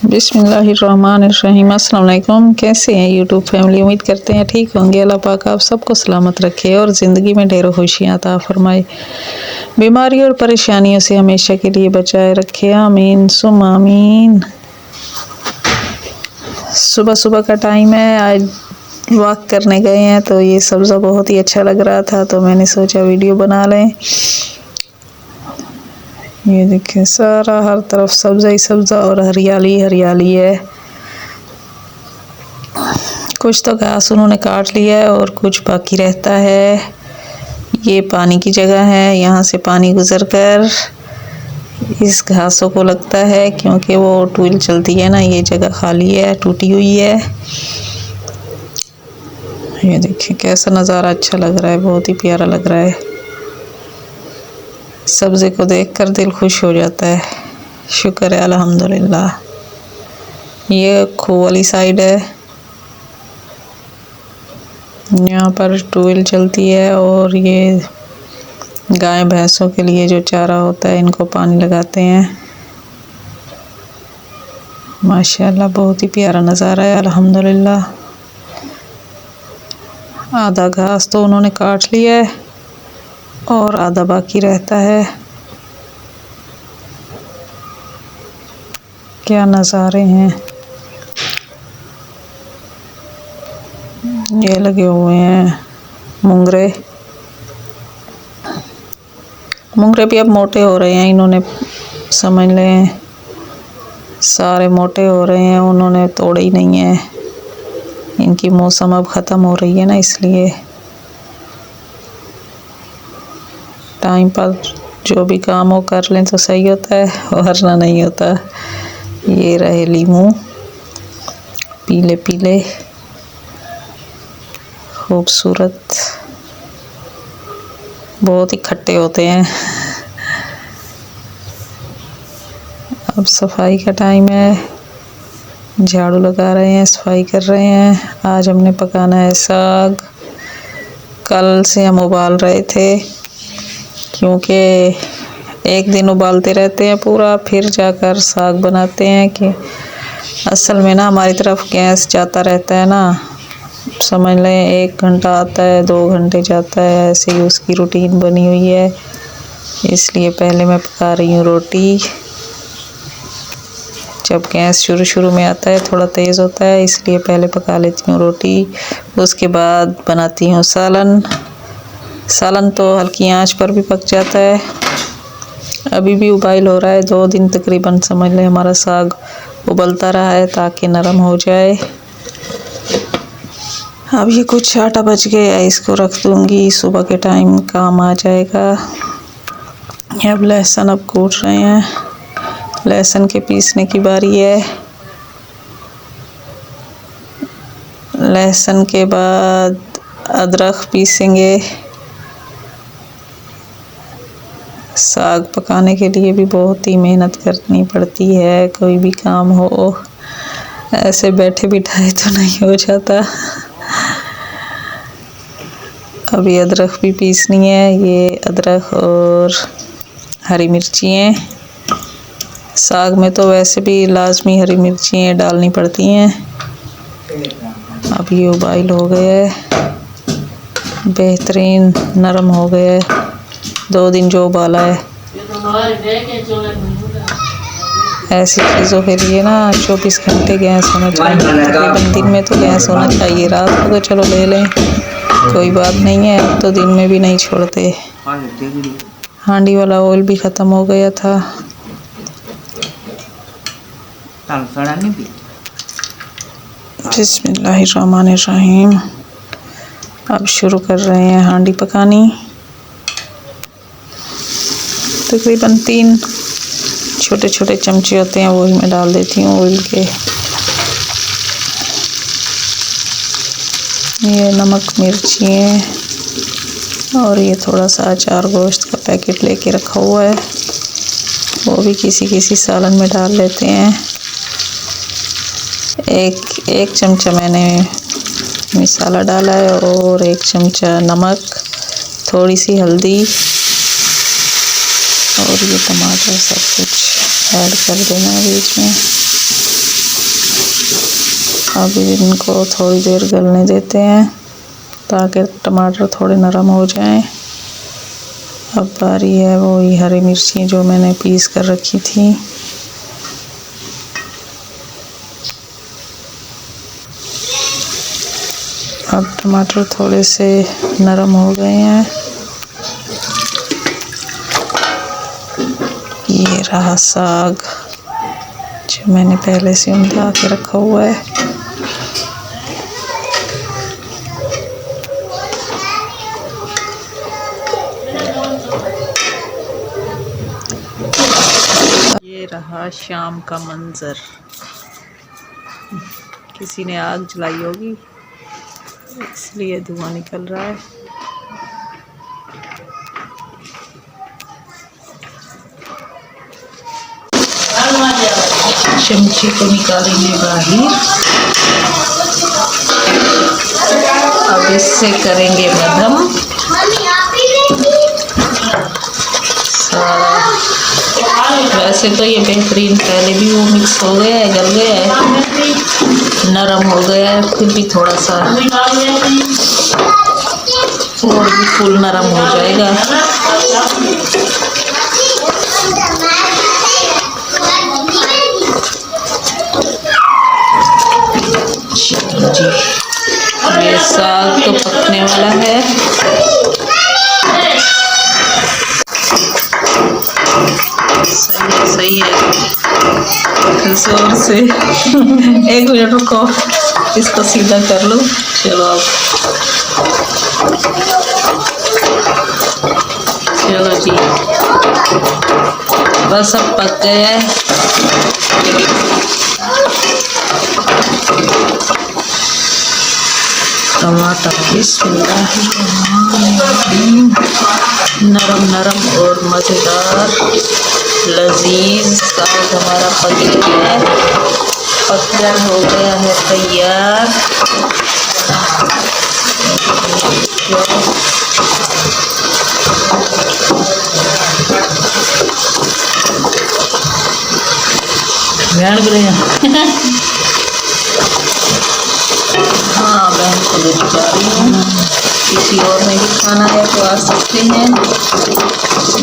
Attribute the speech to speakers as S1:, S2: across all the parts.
S1: बिस्मिल्लाहिर्रहमानिर्रहीम। अस्सलाम वालेकुम। कैसे हैं यूट्यूब फैमिली? उम्मीद करते हैं ठीक होंगे। अल्लाह पाक आप सबको सलामत रखे और ज़िंदगी में ढेरों खुशियाँ अता फरमाए, बीमारी और परेशानियों से हमेशा के लिए बचाए रखे। आमीन सुम आमीन। सुबह सुबह का टाइम है, आज वॉक करने गए हैं तो ये सब्ज़ा बहुत ही अच्छा लग रहा था तो मैंने सोचा वीडियो बना लें। ये देखिए सारा हर तरफ सब्ज़ा ही सब्ज़ा और हरियाली हरियाली है। कुछ तो घास उन्होंने काट लिया है और कुछ बाकी रहता है। ये पानी की जगह है, यहाँ से पानी गुजर कर इस घासों को लगता है, क्योंकि वो ट्यूबवेल चलती है ना, ये जगह खाली है, टूटी हुई है। ये देखिए कैसा नज़ारा अच्छा लग रहा है, बहुत ही प्यारा लग रहा है। सब्ज़े को देखकर दिल खुश हो जाता है। शुक्र है अल्हम्दुलिल्लाह। ये खो वाली साइड है, यहाँ पर ट्यूबवेल चलती है और ये गाय भैंसों के लिए जो चारा होता है इनको पानी लगाते हैं। माशाल्लाह बहुत ही प्यारा नज़ारा है अल्हम्दुलिल्लाह। आधा घास तो उन्होंने काट लिया है और आधा बाकी रहता है। क्या नज़ारे हैं। ये लगे हुए हैं मुंगरे। मुंगरे भी अब मोटे हो रहे हैं, इन्होंने समझ लें सारे मोटे हो रहे हैं, उन्होंने तोड़े ही नहीं है। इनकी मौसम अब ख़त्म हो रही है ना, इसलिए टाइम पर जो भी काम हो कर लें तो सही होता है, वरना नहीं होता। ये रहे लीमू पीले पीले खूबसूरत, बहुत ही खट्टे होते हैं। अब सफाई का टाइम है, झाड़ू लगा रहे हैं, सफाई कर रहे हैं। आज हमने पकाना है साग। कल से हम उबाल रहे थे, क्योंकि एक दिन उबालते रहते हैं पूरा, फिर जाकर साग बनाते हैं। कि असल में ना हमारी तरफ गैस जाता रहता है ना, समझ लें 1 घंटा आता है, 2 घंटे जाता है, ऐसे ही उसकी रूटीन बनी हुई है। इसलिए पहले मैं पका रही हूँ रोटी। जब गैस शुरू में आता है थोड़ा तेज़ होता है, इसलिए पहले पका लेती हूँ रोटी, उसके बाद बनाती हूँ सालन। सालन तो हल्की आंच पर भी पक जाता है। अभी भी उबाइल हो रहा है, 2 दिन तकरीबन समझ लें हमारा साग उबलता रहा है ताकि नरम हो जाए। अब ये कुछ 8 बज गए, इसको रख दूँगी, सुबह के टाइम काम आ जाएगा। अब लहसुन अब कूट रहे हैं, लहसुन के पीसने की बारी है। लहसुन के बाद अदरक पीसेंगे। साग पकाने के लिए भी बहुत ही मेहनत करनी पड़ती है, कोई भी काम हो ऐसे बैठे बिठाए तो नहीं हो जाता। अभी अदरक भी पीसनी है, ये अदरक और हरी मिर्ची हैं। साग में तो वैसे भी लाजमी हरी मिर्ची डालनी पड़ती हैं। अब ये उबाइल हो गया है, बेहतरीन नरम हो गया है, 2 दिन जो उबाला है। ऐसी चीज़ों के लिए ना 24 घंटे गैस होना चाहिए, तकरीबन दिन में तो गैस होना चाहिए। रात को तो चलो ले लें, कोई बात नहीं है, अब तो दिन में भी नहीं छोड़ते। हांडी वाला ऑयल भी ख़त्म हो गया था। बिस्मिल्लाहिर्रहमानिर्रहीम। अब शुरू कर रहे हैं हांडी पकानी। तकरीबन 3 छोटे छोटे चमचे होते हैं, वही मैं डाल देती हूँ ऑयल के। ये नमक मिर्ची है और ये थोड़ा सा अचार गोश्त का पैकेट लेके रखा हुआ है, वो भी किसी सालन में डाल लेते हैं। एक चमचा मैंने मसाला डाला है और 1 चमचा नमक, थोड़ी सी हल्दी और ये टमाटर सब कुछ ऐड कर देना है बीच में। अभी इनको थोड़ी देर गलने देते हैं ताकि टमाटर थोड़े नरम हो जाएं। अब बारी है वो हरी मिर्ची जो मैंने पीस कर रखी थी। अब टमाटर थोड़े से नरम हो गए हैं। ये रहा साग जो मैंने पहले से उंधा के रखा हुआ है। ये रहा शाम का मंजर। किसी ने आग जलाई होगी इसलिए धुआं निकल रहा है। चमचे को निकालेंगे बाहर। अब इससे करेंगे मध्यम। वैसे तो ये बेहतरीन पहले भी वो मिक्स हो गया है, गल गया है, नरम हो गया है, फिर भी थोड़ा सा और भी फुल नरम हो जाएगा। जी ये साग तो पकने वाला है। सही है जोर से। एक मिनट रुको, इसको सीधा कर लो। चलो अब चलो जी, बस अब पक गया है। टमाटर नरम नरम और मज़ेदार लजीज साग हमारा पक गया है, पककर हो गया है तैयार। हाँ बहन को ले जा रही हूँ। किसी और में भी खाना है तो आ सकते हैं।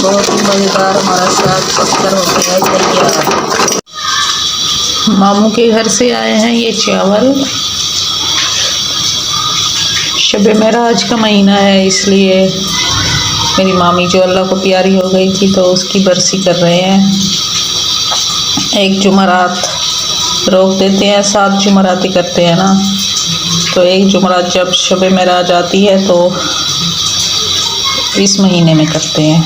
S1: बहुत ही मज़ेदार हमारा साग पककर हो गया है तैयार। मामू के घर से आए हैं ये चावल। शब मेराज का महीना है इसलिए मेरी मामी जो अल्लाह को प्यारी हो गई थी तो उसकी बरसी कर रहे हैं। एक जुमरात रोक देते हैं, 7 जुमराती करते हैं ना, तो एक जुमरात जब शब मेराज आती है तो इस महीने में करते हैं।